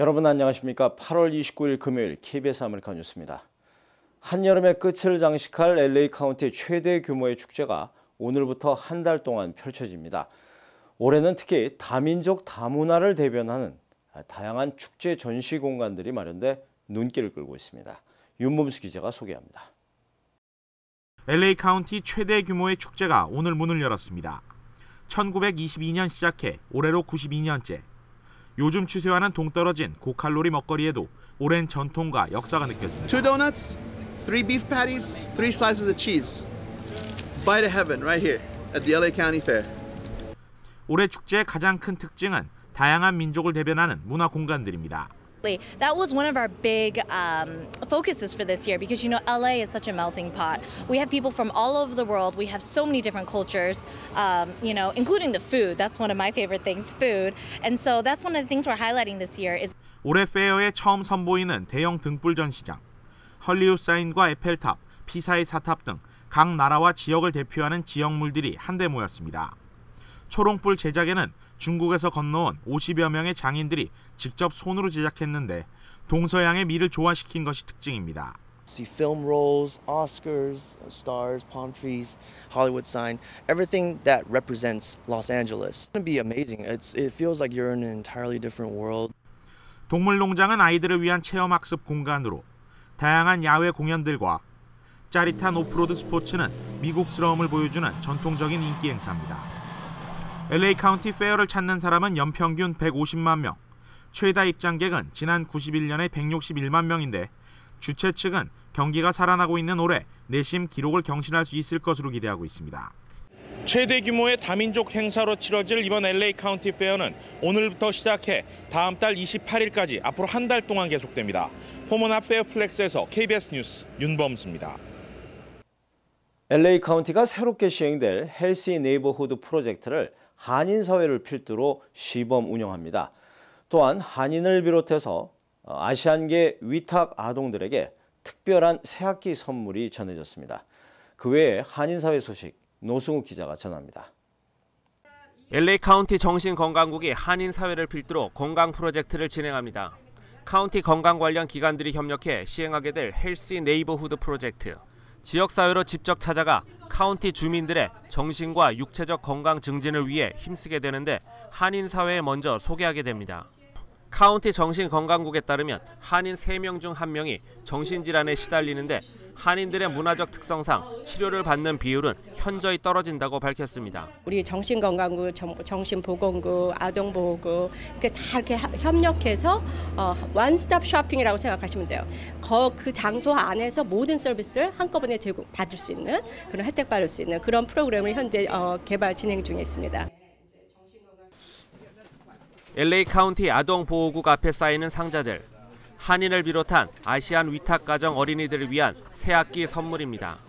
여러분 안녕하십니까? 8월 29일 금요일 KBS 아메리카 뉴스입니다. 한여름의 끝을 장식할 LA 카운티 최대 규모의 축제가 오늘부터 한 달 동안 펼쳐집니다. 올해는 특히 다민족 다문화를 대변하는 다양한 축제 전시 공간들이 마련돼 눈길을 끌고 있습니다. 윤범수 기자가 소개합니다. LA 카운티 최대 규모의 축제가 오늘 문을 열었습니다. 1922년 시작해 올해로 92년째. 요즘 추세와는 동떨어진 고칼로리 먹거리에도 오랜 전통과 역사가 느껴집니다. 2 donuts, 3 beef patties, 3 slices of cheese. Bite of heaven right here at the LA County Fair. 올해 축제의 가장 큰 특징은 다양한 민족을 대변하는 문화 공간들입니다. That was one of our big focuses for this year because, LA is such a melting pot. We have people from all over the world. We have so many different cultures, including the food. That's one of my favorite things, food. And so that's one of the things we're highlighting this year. 올해 페어에 처음 선보이는 대형 등불 전시장. 헐리우드 사인과 에펠탑, 피사의 사탑 등 각 나라와 지역을 대표하는 지역물들이 한데 모였습니다. 초롱불 제작에는 중국에서 건너온 50여 명의 장인들이 직접 손으로 제작했는데 동서양의 미를 조화시킨 것이 특징입니다. See film rolls, Oscars, stars, palm trees, Hollywood sign, everything that represents Los Angeles. It's going to be amazing. It feels like you're in an entirely different world. 동물농장은 아이들을 위한 체험학습 공간으로 다양한 야외 공연들과 짜릿한 오프로드 스포츠는 미국스러움을 보여주는 전통적인 인기 행사입니다. LA 카운티 페어를 찾는 사람은 연평균 150만 명, 최다 입장객은 지난 91년에 161만 명인데 주최 측은 경기가 살아나고 있는 올해 내심 기록을 경신할 수 있을 것으로 기대하고 있습니다. 최대 규모의 다민족 행사로 치러질 이번 LA 카운티 페어는 오늘부터 시작해 다음 달 28일까지 앞으로 한 달 동안 계속됩니다. 포모나 페어플렉스에서 KBS 뉴스 윤범수입니다. LA 카운티가 새롭게 시행될 헬시 네이버후드 프로젝트를 한인 사회를 필두로 시범 운영합니다. 또한 한인을 비롯해서 아시안계 위탁 아동들에게 특별한 새학기 선물이 전해졌습니다. 그 외에 한인 사회 소식 노승욱 기자가 전합니다. LA 카운티 정신건강국이 한인 사회를 필두로 건강 프로젝트를 진행합니다. 카운티 건강 관련 기관들이 협력해 시행하게 될 헬시 네이버후드 프로젝트. 지역사회로 직접 찾아가 카운티 주민들의 정신과 육체적 건강 증진을 위해 힘쓰게 되는데 한인 사회에 먼저 소개하게 됩니다. 카운티 정신건강국에 따르면 한인 3명 중 1명이 정신질환에 시달리는데 한인들의 문화적 특성상 치료를 받는 비율은 현저히 떨어진다고 밝혔습니다. 우리 정신건강국, 정신보건국, 아동보호국 다 이렇게 협력해서 원스톱 쇼핑이라고 생각하시면 돼요. 그 장소 안에서 모든 서비스를 한꺼번에 받을 수 있는 그런 혜택 받을 수 있는 그런 프로그램을 현재 개발 진행 중에 있습니다. LA 카운티 아동보호국 앞에 쌓이는 상자들. 한인을 비롯한 아시안 위탁가정 어린이들을 위한 새학기 선물입니다.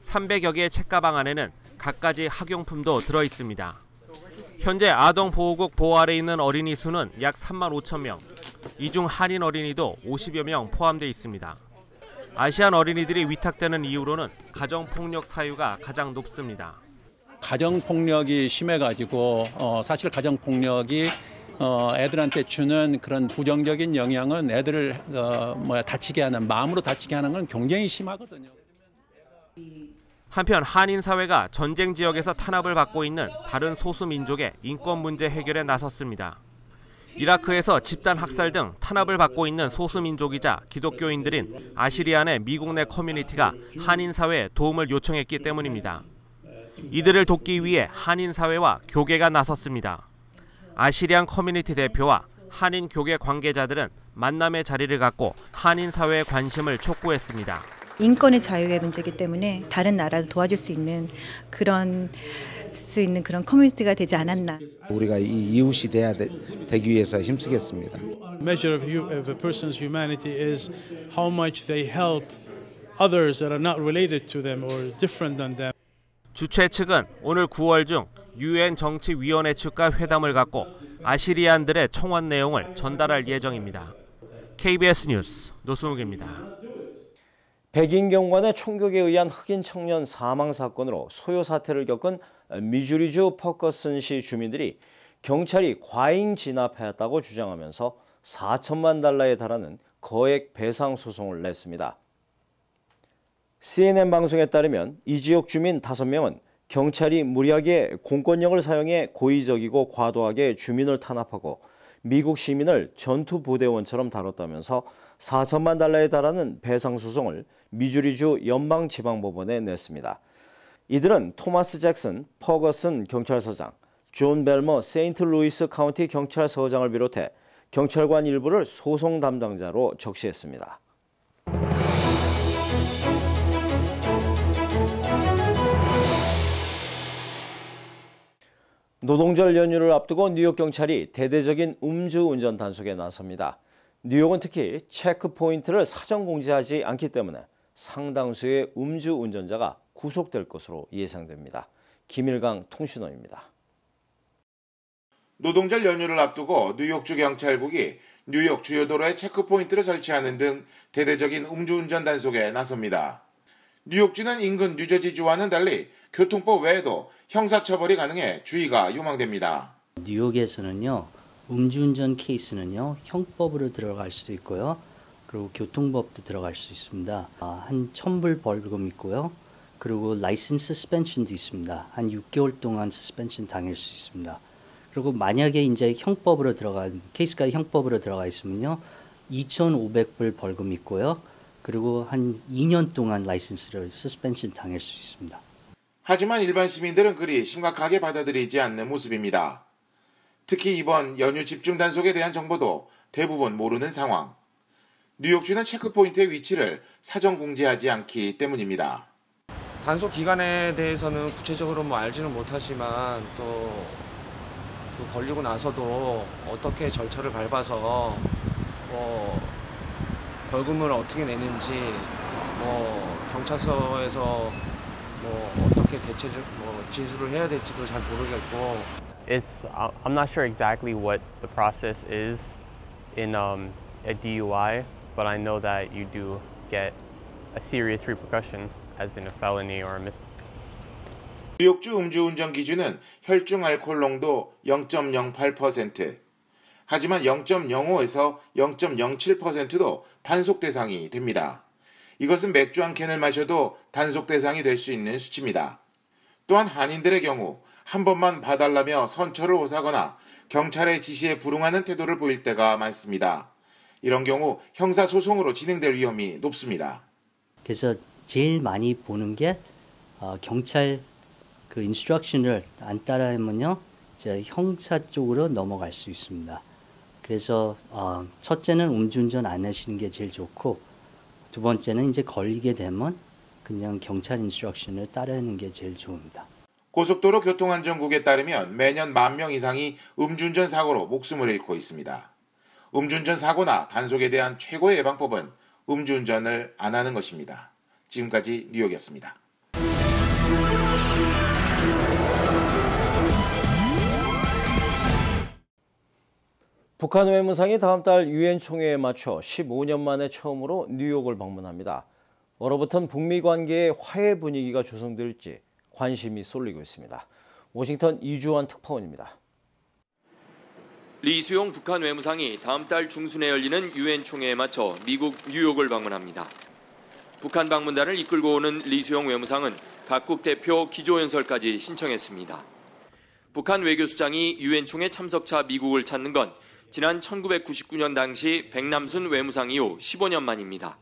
300여 개의 책가방 안에는 갖가지 학용품도 들어있습니다. 현재 아동보호국 보호 아래 있는 어린이 수는 약 3만 5천 명. 이 중 한인 어린이도 50여 명 포함되어 있습니다. 아시안 어린이들이 위탁되는 이유로는 가정폭력 사유가 가장 높습니다. 가정폭력이 심해가지고 사실 가정폭력이 애들한테 주는 그런 부정적인 영향은 애들을 다치게 하는, 마음으로 다치게 하는 건 굉장히 심하거든요. 한편 한인 사회가 전쟁 지역에서 탄압을 받고 있는 다른 소수 민족의 인권 문제 해결에 나섰습니다. 이라크에서 집단 학살 등 탄압을 받고 있는 소수 민족이자 기독교인들인 아시리안의 미국 내 커뮤니티가 한인 사회에 도움을 요청했기 때문입니다. 이들을 돕기 위해 한인 사회와 교계가 나섰습니다. 아시리안 커뮤니티 대표와 한인 교계 관계자들은 만남의 자리를 갖고 한인 사회의 관심을 촉구했습니다. 인권의 자유의 문제이기 때문에 다른 나라를 도와줄 수 있는 그런 커뮤니티가 되지 않았나. 우리가 이 이웃이 되기 위해서 힘쓰겠습니다. Measure of a person's humanity is how much they help others that are not related to them or different than them. 주최 측은 오늘 9월 중 UN 정치위원회 측과 회담을 갖고 아시리안들의 청원 내용을 전달할 예정입니다. KBS 뉴스 노승욱입니다. 백인 경관의 총격에 의한 흑인 청년 사망 사건으로 소요 사태를 겪은 미주리주 퍼거슨시 주민들이 경찰이 과잉 진압했다고 주장하면서 4천만 달러에 달하는 거액 배상 소송을 냈습니다. CNN 방송에 따르면 이 지역 주민 5명은 경찰이 무리하게 공권력을 사용해 고의적이고 과도하게 주민을 탄압하고 미국 시민을 전투부대원처럼 다뤘다면서 4천만 달러에 달하는 배상 소송을 미주리주 연방지방법원에 냈습니다. 이들은 토마스 잭슨 퍼거슨 경찰서장, 존 벨머 세인트루이스 카운티 경찰서장을 비롯해 경찰관 일부를 소송 담당자로 적시했습니다. 노동절 연휴를 앞두고 뉴욕 경찰이 대대적인 음주운전 단속에 나섭니다. 뉴욕은 특히 체크포인트를 사전 공지하지 않기 때문에 상당수의 음주운전자가 구속될 것으로 예상됩니다. 김일강 통신원입니다. 노동절 연휴를 앞두고 뉴욕주 경찰국이 뉴욕 주요 도로에 체크포인트를 설치하는 등 대대적인 음주운전 단속에 나섭니다. 뉴욕주는 인근 뉴저지주와는 달리 교통법 외에도 형사처벌이 가능해 주의가 요망됩니다. 뉴욕에서는요, 음주운전 케이스는요, 형법으로 들어갈 수도 있고요. 그리고 교통법도 들어갈 수 있습니다. 한 1,000불 벌금 있고요. 그리고 라이센스 서스펜션도 있습니다. 한 6개월 동안 서스펜션 당할 수 있습니다. 그리고 만약에 이제 형법으로 들어간 케이스가 형법으로 들어가 있으면요, 2,500불 벌금 있고요. 그리고 한 2년 동안 라이센스를 서스펜션 당할 수 있습니다. 하지만 일반 시민들은 그리 심각하게 받아들이지 않는 모습입니다. 특히 이번 연휴 집중 단속에 대한 정보도 대부분 모르는 상황. 뉴욕주는 체크포인트의 위치를 사전 공지하지 않기 때문입니다. 단속 기간에 대해서는 구체적으로 알지는 못하지만 또 걸리고 나서도 어떻게 절차를 밟아서 벌금을 어떻게 내는지 경찰서에서 어떻게 진술을 해야 될지도 잘 모르겠고. I'm not sure exactly what the process is in a DUI, but I know that you do get a serious repercussion, as in a felony or a misdemeanor. 뉴욕주 음주운전 기준은 혈중 알코올 농도 0.08%. 하지만 0.05에서 0.07%도 단속 대상이 됩니다. 이것은 맥주 한 캔을 마셔도 단속 대상이 될 수 있는 수치입니다. 또한 한인들의 경우 한 번만 봐달라며 선처를 오사거나 경찰의 지시에 불응하는 태도를 보일 때가 많습니다. 이런 경우 형사소송으로 진행될 위험이 높습니다. 그래서 제일 많이 보는 게 경찰 그 인스트럭션을 안 따르면요, 이제 형사 쪽으로 넘어갈 수 있습니다. 그래서 첫째는 음주운전 안 하시는 게 제일 좋고, 두 번째는 이제 걸리게 되면 그냥 경찰 인스트럭션을 따르는 게 제일 좋습니다. 고속도로 교통안전국에 따르면 매년 10,000명 이상이 음주운전 사고로 목숨을 잃고 있습니다. 음주운전 사고나 단속에 대한 최고의 예방법은 음주운전을 안 하는 것입니다. 지금까지 뉴욕이었습니다. 북한 외무상이 다음 달 유엔 총회에 맞춰 15년 만에 처음으로 뉴욕을 방문합니다. 얼어붙은 북미 관계의 화해 분위기가 조성될지 관심이 쏠리고 있습니다. 워싱턴 이주환 특파원입니다. 리수용 북한 외무상이 다음 달 중순에 열리는 유엔 총회에 맞춰 미국 뉴욕을 방문합니다. 북한 방문단을 이끌고 오는 리수용 외무상은 각국 대표 기조연설까지 신청했습니다. 북한 외교수장이 유엔 총회 참석차 미국을 찾는 건 지난 1999년 당시 백남순 외무상 이후 15년 만입니다.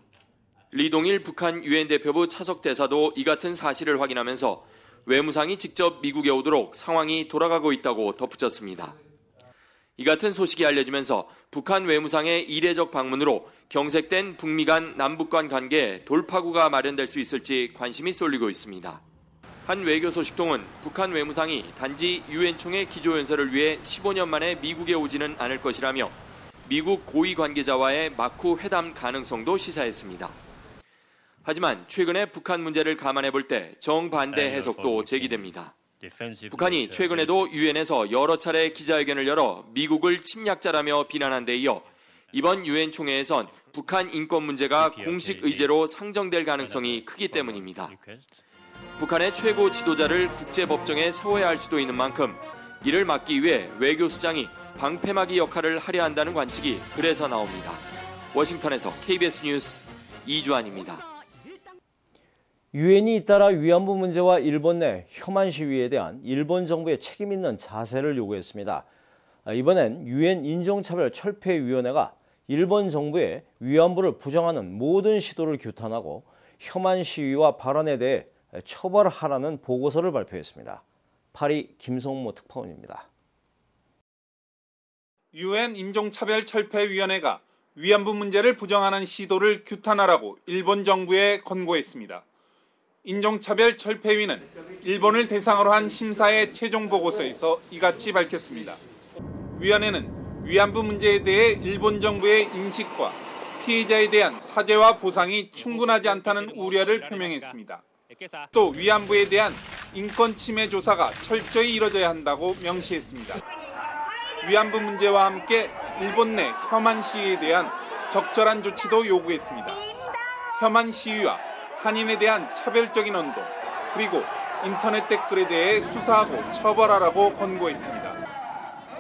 리동일 북한 유엔 대표부 차석 대사도 이 같은 사실을 확인하면서 외무상이 직접 미국에 오도록 상황이 돌아가고 있다고 덧붙였습니다. 이 같은 소식이 알려지면서 북한 외무상의 이례적 방문으로 경색된 북미 간 남북 간 관계에 돌파구가 마련될 수 있을지 관심이 쏠리고 있습니다. 한 외교 소식통은 북한 외무상이 단지 유엔 총회 기조연설을 위해 15년 만에 미국에 오지는 않을 것이라며 미국 고위 관계자와의 막후 회담 가능성도 시사했습니다. 하지만 최근에 북한 문제를 감안해 볼 때 정반대 해석도 제기됩니다. 북한이 최근에도 유엔에서 여러 차례 기자회견을 열어 미국을 침략자라며 비난한 데 이어 이번 유엔 총회에선 북한 인권 문제가 공식 의제로 상정될 가능성이 크기 때문입니다. 북한의 최고 지도자를 국제법정에 세워야 할 수도 있는 만큼 이를 막기 위해 외교수장이 방패막이 역할을 하려 한다는 관측이 그래서 나옵니다. 워싱턴에서 KBS 뉴스 이주환입니다. 유엔이 잇따라 위안부 문제와 일본 내 혐한 시위에 대한 일본 정부의 책임 있는 자세를 요구했습니다. 이번엔 유엔 인종차별철폐위원회가 일본 정부의 위안부를 부정하는 모든 시도를 규탄하고 혐한 시위와 발언에 대해 처벌하라는 보고서를 발표했습니다. 파리 김성모 특파원입니다. 유엔 인종차별철폐위원회가 위안부 문제를 부정하는 시도를 규탄하라고 일본 정부에 권고했습니다. 인종차별철폐위는 일본을 대상으로 한 심사의 최종 보고서에서 이같이 밝혔습니다. 위원회는 위안부 문제에 대해 일본 정부의 인식과 피해자에 대한 사죄와 보상이 충분하지 않다는 우려를 표명했습니다. 또 위안부에 대한 인권 침해 조사가 철저히 이뤄져야 한다고 명시했습니다. 위안부 문제와 함께 일본 내 혐한 시위에 대한 적절한 조치도 요구했습니다. 혐한 시위와 한인에 대한 차별적인 언도, 그리고 인터넷 댓글에 대해 수사하고 처벌하라고 권고했습니다.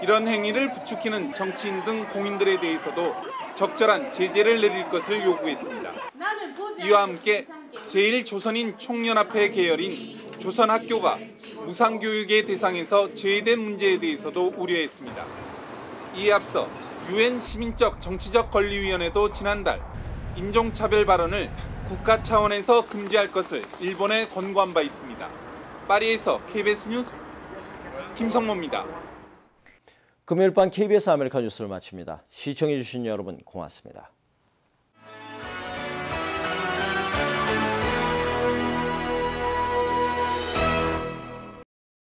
이런 행위를 부추기는 정치인 등 공인들에 대해서도 적절한 제재를 내릴 것을 요구했습니다. 이와 함께 제1조선인 총연합회 계열인 조선학교가 무상교육의 대상에서 제외된 문제에 대해서도 우려했습니다. 이에 앞서 유엔 시민적 정치적 권리위원회도 지난달 인종차별 발언을 국가 차원에서 금지할 것을 일본에 권고한 바 있습니다. 파리에서 KBS 뉴스 김성모입니다. 금요일 밤 KBS 아메리카 뉴스를 마칩니다. 시청해주신 여러분 고맙습니다.